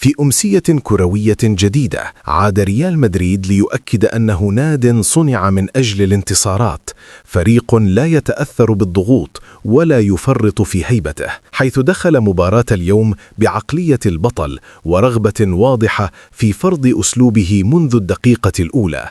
في أمسية كروية جديدة عاد ريال مدريد ليؤكد أنه ناد صنع من أجل الانتصارات، فريق لا يتأثر بالضغوط ولا يفرط في هيبته، حيث دخل مباراة اليوم بعقلية البطل ورغبة واضحة في فرض أسلوبه منذ الدقيقة الأولى.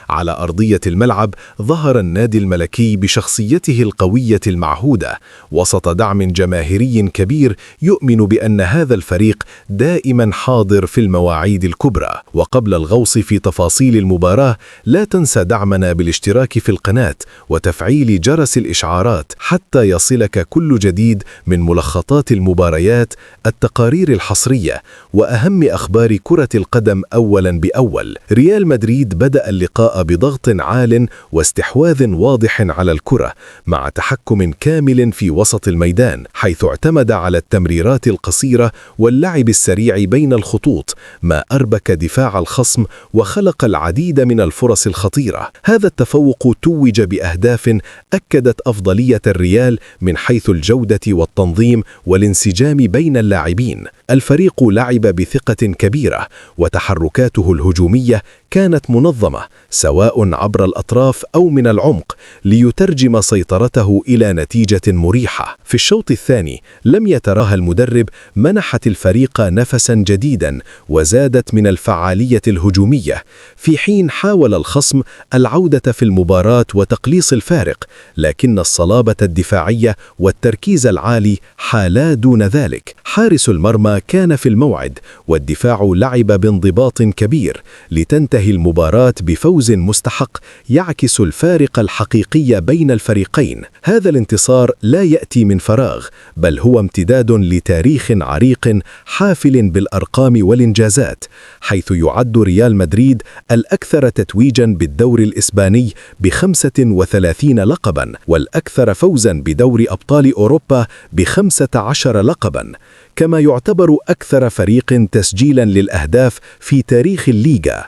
على أرضية الملعب ظهر النادي الملكي بشخصيته القوية المعهودة وسط دعم جماهيري كبير يؤمن بأن هذا الفريق دائما حاضر في المواعيد الكبرى. وقبل الغوص في تفاصيل المباراة لا تنسى دعمنا بالاشتراك في القناة وتفعيل جرس الإشعارات حتى يصلك كل جديد من ملخصات المباريات، التقارير الحصرية وأهم أخبار كرة القدم أولا بأول. ريال مدريد بدأ اللقاء بضغط عال واستحواذ واضح على الكرة مع تحكم كامل في وسط الميدان، حيث اعتمد على التمريرات القصيرة واللعب السريع بين الخطوط، ما أربك دفاع الخصم وخلق العديد من الفرص الخطيرة. هذا التفوق توج بأهداف أكدت أفضلية الريال من حيث الجودة والتنظيم والانسجام بين اللاعبين. الفريق لعب بثقة كبيرة وتحركاته الهجومية كانت منظمة سواء عبر الأطراف أو من العمق ليترجم سيطرته إلى نتيجة مريحة. في الشوط الثاني لم يتراها المدرب منحت الفريق نفسا جديدا وزادت من الفعالية الهجومية، في حين حاول الخصم العودة في المباراة وتقليص الفارق، لكن الصلابة الدفاعية والتركيز العالي حالا دون ذلك. حارس المرمى كان في الموعد والدفاع لعب بانضباط كبير لتنتهي المباراة بفوز مستحق يعكس الفارق الحقيقي بين الفريقين. هذا الانتصار لا يأتي من فراغ، بل هو امتداد لتاريخ عريق حافل بالأرقام والإنجازات، حيث يعد ريال مدريد الأكثر تتويجا بالدوري الإسباني ب35 لقبا، والأكثر فوزا بدوري أبطال أوروبا ب15 لقبا، كما يعتبر أكثر فريق تسجيلا للأهداف في تاريخ الليغا.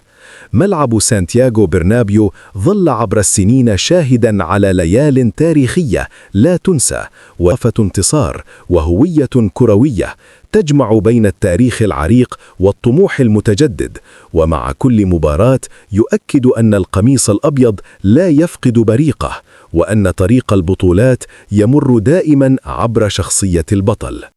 ملعب سانتياغو برنابيو ظل عبر السنين شاهدا على ليال تاريخية لا تنسى، وقفة انتصار وهوية كروية تجمع بين التاريخ العريق والطموح المتجدد. ومع كل مباراة يؤكد أن القميص الأبيض لا يفقد بريقه، وأن طريق البطولات يمر دائما عبر شخصية البطل.